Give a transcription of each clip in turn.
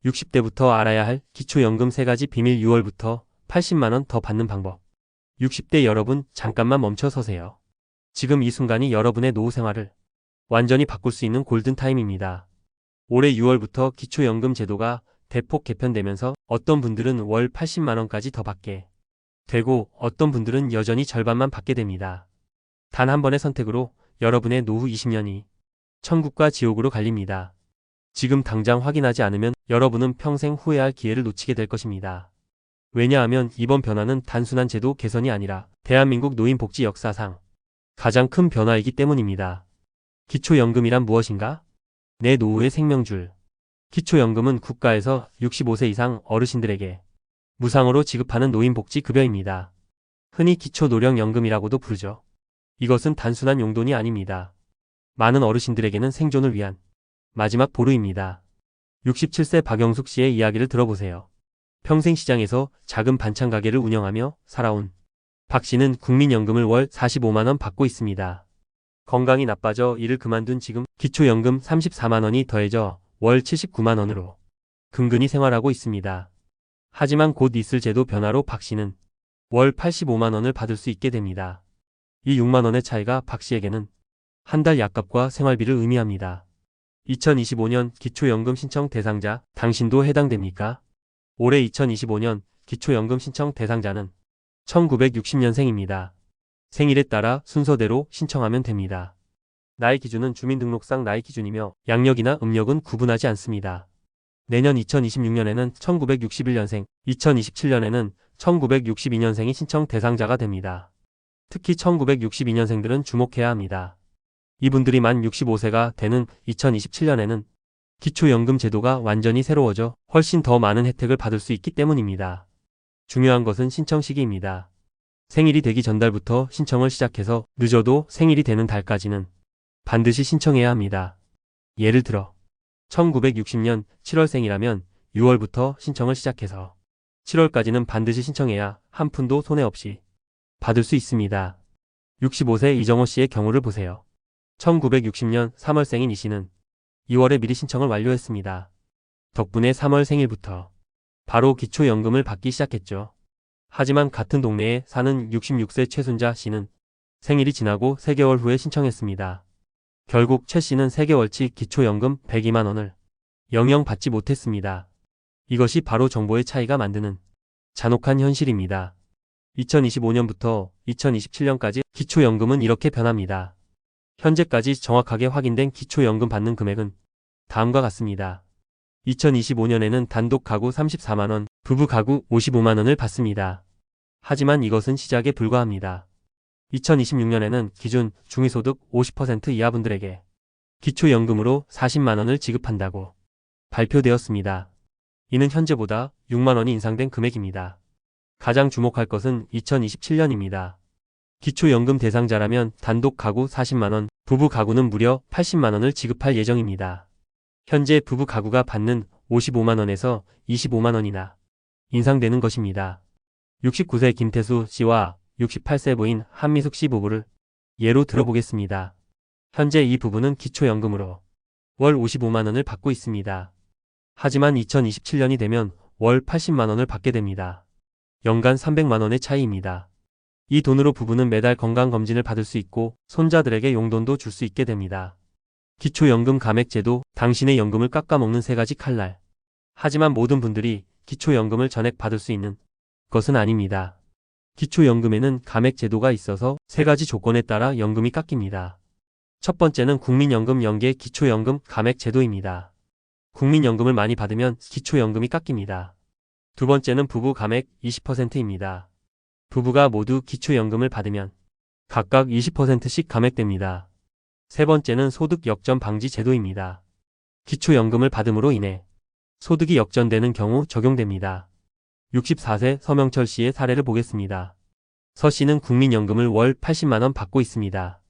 60대부터 알아야 할 기초연금 3가지 비밀 6월부터 80만원 더 받는 방법. 60대 여러분 잠깐만 멈춰 서세요. 지금 이 순간이 여러분의 노후 생활을 완전히 바꿀 수 있는 골든타임입니다. 올해 6월부터 기초연금 제도가 대폭 개편되면서 어떤 분들은 월 80만원까지 더 받게 되고 어떤 분들은 여전히 절반만 받게 됩니다. 단 한 번의 선택으로 여러분의 노후 20년이 천국과 지옥으로 갈립니다. 지금 당장 확인하지 않으면 여러분은 평생 후회할 기회를 놓치게 될 것입니다. 왜냐하면 이번 변화는 단순한 제도 개선이 아니라 대한민국 노인복지 역사상 가장 큰 변화이기 때문입니다. 기초연금이란 무엇인가? 내 노후의 생명줄. 기초연금은 국가에서 65세 이상 어르신들에게 무상으로 지급하는 노인복지 급여입니다. 흔히 기초노령연금이라고도 부르죠. 이것은 단순한 용돈이 아닙니다. 많은 어르신들에게는 생존을 위한 마지막 보루입니다. 67세 박영숙 씨의 이야기를 들어보세요. 평생 시장에서 작은 반찬 가게를 운영하며 살아온 박 씨는 국민연금을 월 45만원 받고 있습니다. 건강이 나빠져 일을 그만둔 지금 기초연금 34만원이 더해져 월 79만원으로 근근히 생활하고 있습니다. 하지만 곧 있을 제도 변화로 박 씨는 월 85만원을 받을 수 있게 됩니다. 이 6만원의 차이가 박 씨에게는 한 달 약값과 생활비를 의미합니다. 2025년 기초연금 신청 대상자, 당신도 해당됩니까? 올해 2025년 기초연금 신청 대상자는 1960년생입니다. 생일에 따라 순서대로 신청하면 됩니다. 나이 기준은 주민등록상 나이 기준이며 양력이나 음력은 구분하지 않습니다. 내년 2026년에는 1961년생, 2027년에는 1962년생이 신청 대상자가 됩니다. 특히 1962년생들은 주목해야 합니다. 이분들이 만 65세가 되는 2027년에는 기초연금 제도가 완전히 새로워져 훨씬 더 많은 혜택을 받을 수 있기 때문입니다. 중요한 것은 신청 시기입니다. 생일이 되기 전달부터 신청을 시작해서 늦어도 생일이 되는 달까지는 반드시 신청해야 합니다. 예를 들어 1960년 7월생이라면 6월부터 신청을 시작해서 7월까지는 반드시 신청해야 한 푼도 손해 없이 받을 수 있습니다. 65세 이정호 씨의 경우를 보세요. 1960년 3월생인 이 씨는 2월에 미리 신청을 완료했습니다. 덕분에 3월 생일부터 바로 기초연금을 받기 시작했죠. 하지만 같은 동네에 사는 66세 최순자 씨는 생일이 지나고 3개월 후에 신청했습니다. 결국 최 씨는 3개월치 기초연금 102만원을 영영 받지 못했습니다. 이것이 바로 정보의 차이가 만드는 잔혹한 현실입니다. 2025년부터 2027년까지 기초연금은 이렇게 변합니다. 현재까지 정확하게 확인된 기초연금 받는 금액은 다음과 같습니다. 2025년에는 단독 가구 34만원, 부부 가구 55만원을 받습니다. 하지만 이것은 시작에 불과합니다. 2026년에는 기준 중위소득 50% 이하 분들에게 기초연금으로 40만원을 지급한다고 발표되었습니다. 이는 현재보다 6만원이 인상된 금액입니다. 가장 주목할 것은 2027년입니다. 기초연금 대상자라면 단독 가구 40만원, 부부 가구는 무려 80만원을 지급할 예정입니다. 현재 부부 가구가 받는 55만원에서 25만원이나 인상되는 것입니다. 69세 김태수 씨와 68세 부인 한미숙 씨 부부를 예로 들어보겠습니다. 현재 이 부부는 기초연금으로 월 55만원을 받고 있습니다. 하지만 2027년이 되면 월 80만원을 받게 됩니다. 연간 300만원의 차이입니다. 이 돈으로 부부는 매달 건강검진을 받을 수 있고 손자들에게 용돈도 줄 수 있게 됩니다. 기초연금 감액제도, 당신의 연금을 깎아먹는 3가지 칼날. 하지만 모든 분들이 기초연금을 전액 받을 수 있는 것은 아닙니다. 기초연금에는 감액제도가 있어서 3가지 조건에 따라 연금이 깎입니다. 첫 번째는 국민연금 연계 기초연금 감액제도입니다. 국민연금을 많이 받으면 기초연금이 깎입니다. 두 번째는 부부 감액 20%입니다. 부부가 모두 기초연금을 받으면 각각 20%씩 감액됩니다. 세 번째는 소득 역전 방지 제도입니다. 기초연금을 받음으로 인해 소득이 역전되는 경우 적용됩니다. 64세 서명철 씨의 사례를 보겠습니다. 서 씨는 국민연금을 월 80만원 받고 있습니다.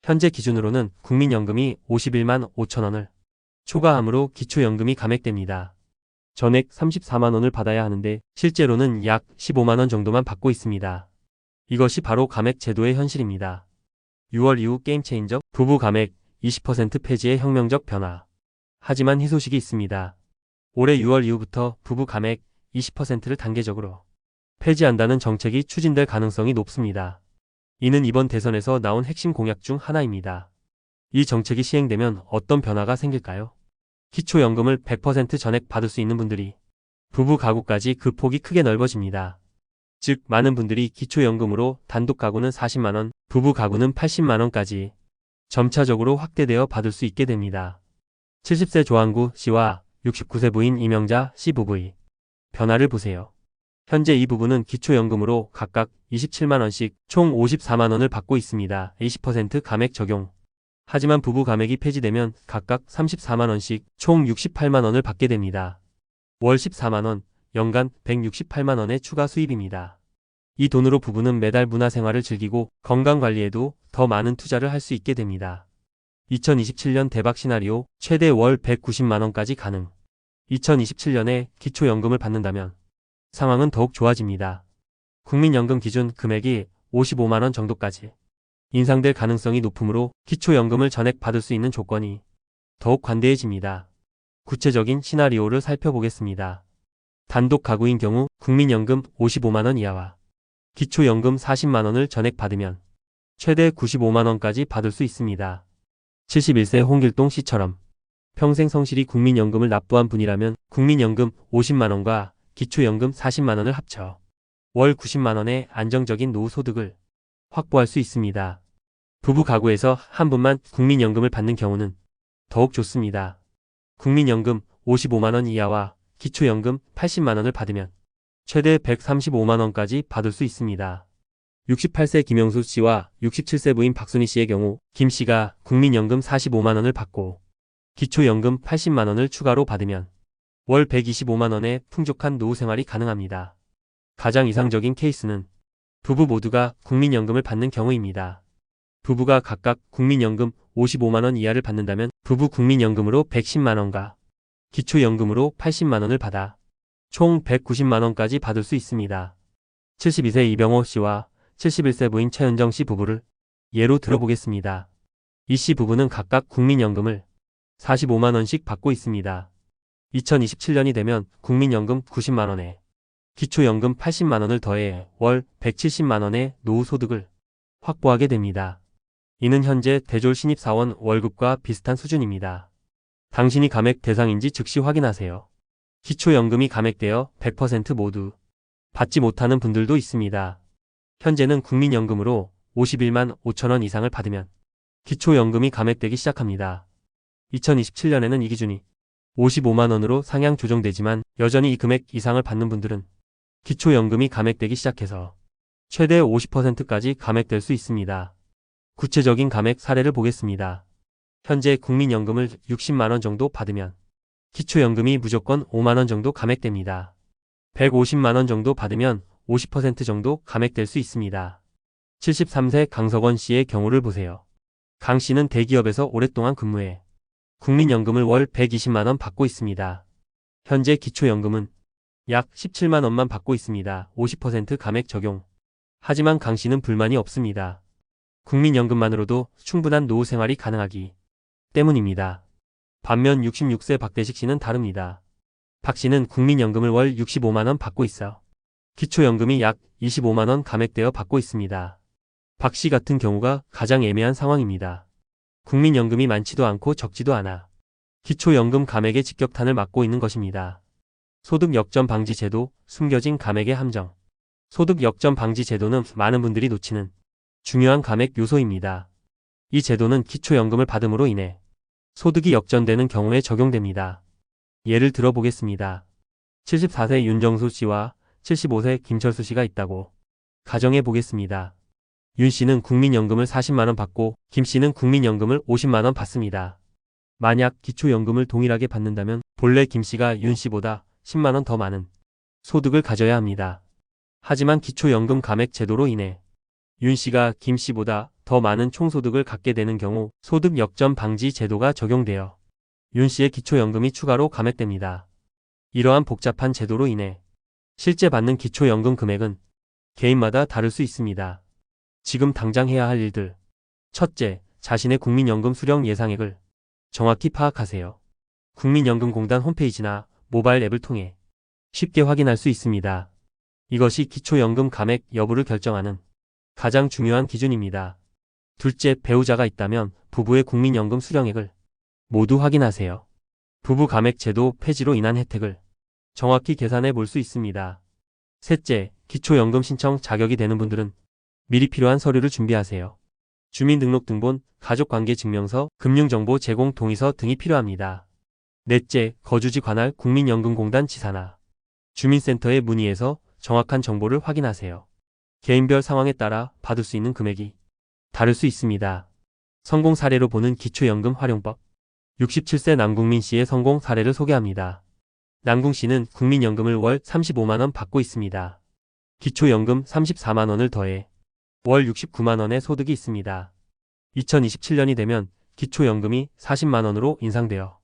현재 기준으로는 국민연금이 51만 5천원을 초과함으로 기초연금이 감액됩니다. 전액 34만원을 받아야 하는데 실제로는 약 15만원 정도만 받고 있습니다. 이것이 바로 감액 제도의 현실입니다. 6월 이후 게임체인저, 부부 감액 20% 폐지의 혁명적 변화. 하지만 희소식이 있습니다. 올해 6월 이후부터 부부 감액 20%를 단계적으로 폐지한다는 정책이 추진될 가능성이 높습니다. 이는 이번 대선에서 나온 핵심 공약 중 하나입니다. 이 정책이 시행되면 어떤 변화가 생길까요? 기초연금을 100% 전액 받을 수 있는 분들이 부부 가구까지 그 폭이 크게 넓어집니다. 즉 많은 분들이 기초연금으로 단독 가구는 40만원, 부부 가구는 80만원까지 점차적으로 확대되어 받을 수 있게 됩니다. 70세 조항구 씨와 69세 부인 이명자 씨 부부의 변화를 보세요. 현재 이 부부는 기초연금으로 각각 27만원씩 총 54만원을 받고 있습니다. 20% 감액 적용. 하지만 부부 감액이 폐지되면 각각 34만원씩 총 68만원을 받게 됩니다. 월 14만원, 연간 168만원의 추가 수입입니다. 이 돈으로 부부는 매달 문화생활을 즐기고 건강관리에도 더 많은 투자를 할 수 있게 됩니다. 2027년 대박 시나리오 최대 월 190만원까지 가능. 2027년에 기초연금을 받는다면 상황은 더욱 좋아집니다. 국민연금 기준 금액이 55만원 정도까지 인상될 가능성이 높으므로 기초연금을 전액 받을 수 있는 조건이 더욱 관대해집니다. 구체적인 시나리오를 살펴보겠습니다. 단독 가구인 경우 국민연금 55만원 이하와 기초연금 40만원을 전액 받으면 최대 95만원까지 받을 수 있습니다. 71세 홍길동 씨처럼 평생 성실히 국민연금을 납부한 분이라면 국민연금 50만원과 기초연금 40만원을 합쳐 월 90만원의 안정적인 노후소득을 확보할 수 있습니다. 부부 가구에서 한 분만 국민연금을 받는 경우는 더욱 좋습니다. 국민연금 55만원 이하와 기초연금 80만원을 받으면 최대 135만원까지 받을 수 있습니다. 68세 김영수 씨와 67세 부인 박순희 씨의 경우 김 씨가 국민연금 45만원을 받고 기초연금 80만원을 추가로 받으면 월 125만원의 풍족한 노후생활이 가능합니다. 가장 이상적인 케이스는 부부 모두가 국민연금을 받는 경우입니다. 부부가 각각 국민연금 55만원 이하를 받는다면 부부 국민연금으로 110만원과 기초연금으로 80만원을 받아 총 190만원까지 받을 수 있습니다. 72세 이병호 씨와 71세 부인 최은정 씨 부부를 예로 들어보겠습니다. 이 씨 부부는 각각 국민연금을 45만원씩 받고 있습니다. 2027년이 되면 국민연금 90만원에 기초연금 80만원을 더해 월 170만원의 노후소득을 확보하게 됩니다. 이는 현재 대졸 신입사원 월급과 비슷한 수준입니다. 당신이 감액 대상인지 즉시 확인하세요. 기초연금이 감액되어 100% 모두 받지 못하는 분들도 있습니다. 현재는 국민연금으로 51만 5천원 이상을 받으면 기초연금이 감액되기 시작합니다. 2027년에는 이 기준이 55만원으로 상향 조정되지만 여전히 이 금액 이상을 받는 분들은 기초연금이 감액되기 시작해서 최대 50%까지 감액될 수 있습니다. 구체적인 감액 사례를 보겠습니다. 현재 국민연금을 60만원 정도 받으면 기초연금이 무조건 5만원 정도 감액됩니다. 150만원 정도 받으면 50% 정도 감액될 수 있습니다. 73세 강석원 씨의 경우를 보세요. 강 씨는 대기업에서 오랫동안 근무해 국민연금을 월 120만원 받고 있습니다. 현재 기초연금은 약 17만원만 받고 있습니다. 50% 감액 적용. 하지만 강 씨는 불만이 없습니다. 국민연금만으로도 충분한 노후 생활이 가능하기 때문입니다. 반면 66세 박대식 씨는 다릅니다. 박 씨는 국민연금을 월 65만원 받고 있어 기초연금이 약 25만원 감액되어 받고 있습니다. 박 씨 같은 경우가 가장 애매한 상황입니다. 국민연금이 많지도 않고 적지도 않아 기초연금 감액의 직격탄을 맞고 있는 것입니다. 소득 역전 방지 제도, 숨겨진 감액의 함정. 소득 역전 방지 제도는 많은 분들이 놓치는 중요한 감액 요소입니다. 이 제도는 기초연금을 받음으로 인해 소득이 역전되는 경우에 적용됩니다. 예를 들어보겠습니다. 74세 윤정수 씨와 75세 김철수 씨가 있다고 가정해 보겠습니다. 윤 씨는 국민연금을 40만원 받고 김 씨는 국민연금을 50만원 받습니다. 만약 기초연금을 동일하게 받는다면 본래 김 씨가 윤 씨보다 10만원 더 많은 소득을 가져야 합니다. 하지만 기초연금 감액 제도로 인해 윤 씨가 김 씨보다 더 많은 총소득을 갖게 되는 경우 소득 역전 방지 제도가 적용되어 윤 씨의 기초연금이 추가로 감액됩니다. 이러한 복잡한 제도로 인해 실제 받는 기초연금 금액은 개인마다 다를 수 있습니다. 지금 당장 해야 할 일들. 첫째, 자신의 국민연금 수령 예상액을 정확히 파악하세요. 국민연금공단 홈페이지나 모바일 앱을 통해 쉽게 확인할 수 있습니다. 이것이 기초연금 감액 여부를 결정하는 가장 중요한 기준입니다. 둘째, 배우자가 있다면 부부의 국민연금 수령액을 모두 확인하세요. 부부 감액 제도 폐지로 인한 혜택을 정확히 계산해 볼 수 있습니다. 셋째, 기초연금 신청 자격이 되는 분들은 미리 필요한 서류를 준비하세요. 주민등록등본, 가족관계증명서, 금융정보 제공 동의서 등이 필요합니다. 넷째, 거주지 관할 국민연금공단 지사나 주민센터에 문의해서 정확한 정보를 확인하세요. 개인별 상황에 따라 받을 수 있는 금액이 다를 수 있습니다. 성공 사례로 보는 기초연금 활용법. 67세 남궁민 씨의 성공 사례를 소개합니다. 남궁 씨는 국민연금을 월 35만 원 받고 있습니다. 기초연금 34만 원을 더해 월 69만 원의 소득이 있습니다. 2027년이 되면 기초연금이 40만 원으로 인상되어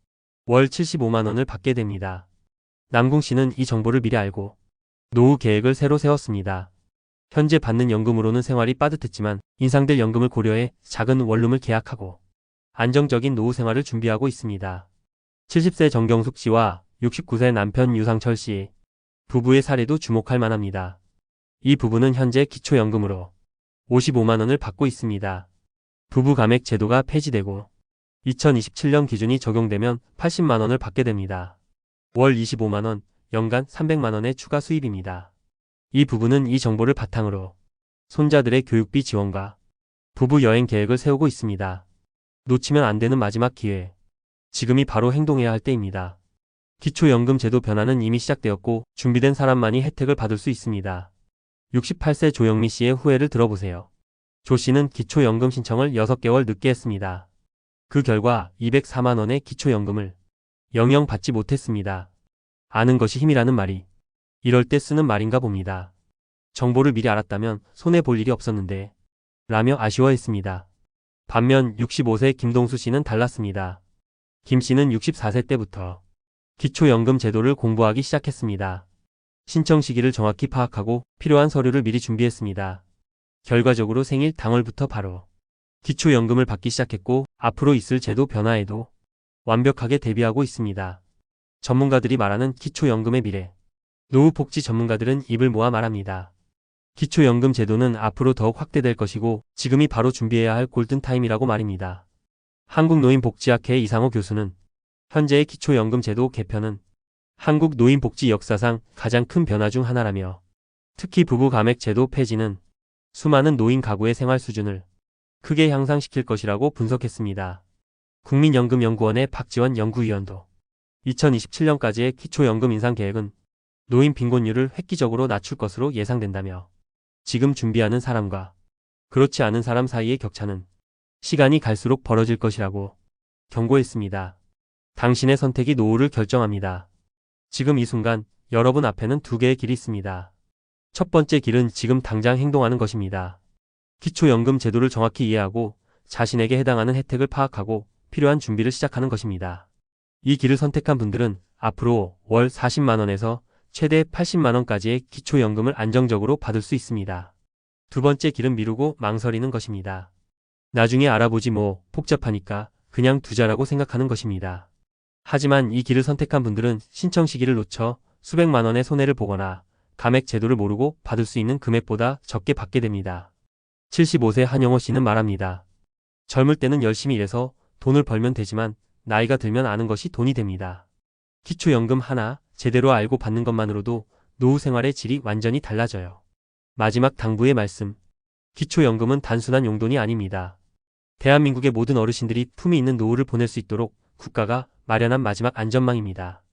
월 75만 원을 받게 됩니다. 남궁 씨는 이 정보를 미리 알고 노후 계획을 새로 세웠습니다. 현재 받는 연금으로는 생활이 빠듯했지만 인상될 연금을 고려해 작은 원룸을 계약하고 안정적인 노후 생활을 준비하고 있습니다. 70세 정경숙 씨와 69세 남편 유상철 씨 부부의 사례도 주목할 만합니다. 이 부부는 현재 기초연금으로 55만 원을 받고 있습니다. 부부 감액 제도가 폐지되고 2027년 기준이 적용되면 80만 원을 받게 됩니다. 월 25만 원, 연간 300만 원의 추가 수입입니다. 이 부부는 이 정보를 바탕으로 손자들의 교육비 지원과 부부 여행 계획을 세우고 있습니다. 놓치면 안 되는 마지막 기회. 지금이 바로 행동해야 할 때입니다. 기초연금 제도 변화는 이미 시작되었고 준비된 사람만이 혜택을 받을 수 있습니다. 68세 조영미 씨의 후회를 들어보세요. 조 씨는 기초연금 신청을 6개월 늦게 했습니다. 그 결과 204만 원의 기초연금을 영영 받지 못했습니다. 아는 것이 힘이라는 말이 이럴 때 쓰는 말인가 봅니다. 정보를 미리 알았다면 손해볼 일이 없었는데 라며 아쉬워했습니다. 반면 65세 김동수 씨는 달랐습니다. 김 씨는 64세 때부터 기초연금 제도를 공부하기 시작했습니다. 신청 시기를 정확히 파악하고 필요한 서류를 미리 준비했습니다. 결과적으로 생일 당월부터 바로 기초연금을 받기 시작했고 앞으로 있을 제도 변화에도 완벽하게 대비하고 있습니다. 전문가들이 말하는 기초연금의 미래. 노후복지 전문가들은 입을 모아 말합니다. 기초연금 제도는 앞으로 더욱 확대될 것이고 지금이 바로 준비해야 할 골든타임이라고 말입니다. 한국노인복지학회 이상호 교수는 현재의 기초연금 제도 개편은 한국 노인복지 역사상 가장 큰 변화 중 하나라며 특히 부부 감액 제도 폐지는 수많은 노인 가구의 생활 수준을 크게 향상시킬 것이라고 분석했습니다. 국민연금연구원의 박지원 연구위원도 2027년까지의 기초연금 인상 계획은 노인 빈곤율을 획기적으로 낮출 것으로 예상된다며 지금 준비하는 사람과 그렇지 않은 사람 사이의 격차는 시간이 갈수록 벌어질 것이라고 경고했습니다. 당신의 선택이 노후를 결정합니다. 지금 이 순간 여러분 앞에는 두 개의 길이 있습니다. 첫 번째 길은 지금 당장 행동하는 것입니다. 기초연금 제도를 정확히 이해하고 자신에게 해당하는 혜택을 파악하고 필요한 준비를 시작하는 것입니다. 이 길을 선택한 분들은 앞으로 월 40만 원에서 최대 80만 원까지의 기초연금을 안정적으로 받을 수 있습니다. 두 번째 길은 미루고 망설이는 것입니다. 나중에 알아보지 뭐 복잡하니까 그냥 두자라고 생각하는 것입니다. 하지만 이 길을 선택한 분들은 신청 시기를 놓쳐 수백만 원의 손해를 보거나 감액 제도를 모르고 받을 수 있는 금액보다 적게 받게 됩니다. 75세 한영호 씨는 말합니다. 젊을 때는 열심히 일해서 돈을 벌면 되지만 나이가 들면 아는 것이 돈이 됩니다. 기초연금 하나 제대로 알고 받는 것만으로도 노후 생활의 질이 완전히 달라져요. 마지막 당부의 말씀. 기초연금은 단순한 용돈이 아닙니다. 대한민국의 모든 어르신들이 품위 있는 노후를 보낼 수 있도록 국가가 마련한 마지막 안전망입니다.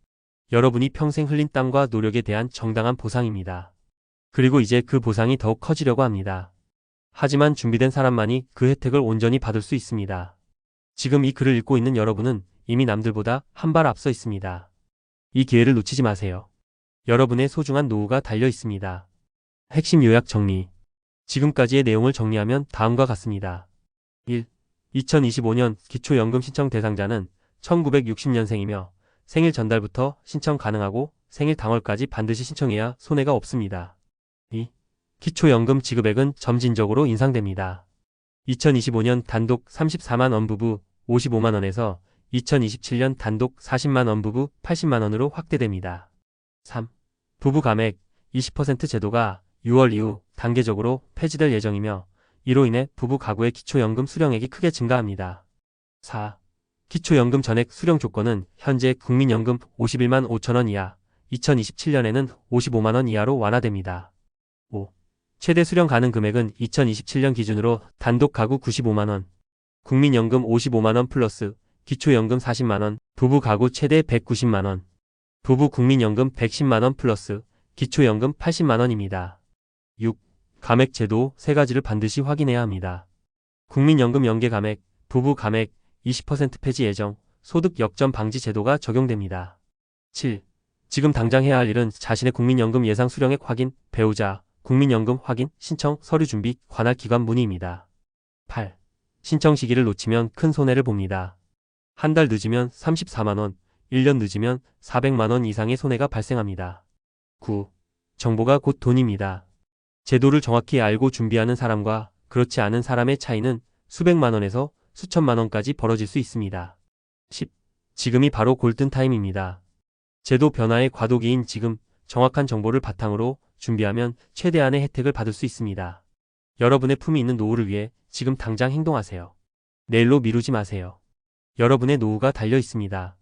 여러분이 평생 흘린 땀과 노력에 대한 정당한 보상입니다. 그리고 이제 그 보상이 더욱 커지려고 합니다. 하지만 준비된 사람만이 그 혜택을 온전히 받을 수 있습니다. 지금 이 글을 읽고 있는 여러분은 이미 남들보다 한 발 앞서 있습니다. 이 기회를 놓치지 마세요. 여러분의 소중한 노후가 달려 있습니다. 핵심 요약 정리. 지금까지의 내용을 정리하면 다음과 같습니다. 1. 2025년 기초연금 신청 대상자는 1960년생이며 생일 전달부터 신청 가능하고 생일 당월까지 반드시 신청해야 손해가 없습니다. 2. 기초연금 지급액은 점진적으로 인상됩니다. 2025년 단독 34만 원 부부 55만 원에서 2027년 단독 40만 원 부부 80만 원으로 확대됩니다. 3. 부부 감액 20% 제도가 6월 이후 단계적으로 폐지될 예정이며 이로 인해 부부 가구의 기초연금 수령액이 크게 증가합니다. 4. 기초연금 전액 수령 조건은 현재 국민연금 51만 5천 원 이하, 2027년에는 55만 원 이하로 완화됩니다. 5. 최대 수령 가능 금액은 2027년 기준으로 단독 가구 95만 원, 국민연금 55만 원 플러스 기초연금 40만 원, 부부 가구 최대 190만 원, 부부 국민연금 110만 원 플러스 기초연금 80만 원입니다. 6. 감액 제도 3가지를 반드시 확인해야 합니다. 국민연금 연계 감액, 부부 감액 20% 폐지 예정, 소득 역전 방지 제도가 적용됩니다. 7. 지금 당장 해야 할 일은 자신의 국민연금 예상 수령액 확인, 배우자, 국민연금 확인, 신청, 서류 준비, 관할 기관 문의입니다. 8. 신청 시기를 놓치면 큰 손해를 봅니다. 한 달 늦으면 34만 원, 1년 늦으면 400만 원 이상의 손해가 발생합니다. 9. 정보가 곧 돈입니다. 제도를 정확히 알고 준비하는 사람과 그렇지 않은 사람의 차이는 수백만 원에서 수천만 원까지 벌어질 수 있습니다. 10. 지금이 바로 골든타임입니다. 제도 변화의 과도기인 지금 정확한 정보를 바탕으로 준비하면 최대한의 혜택을 받을 수 있습니다. 여러분의 품이 있는 노후를 위해 지금 당장 행동하세요. 내일로 미루지 마세요. 여러분의 노후가 달려 있습니다.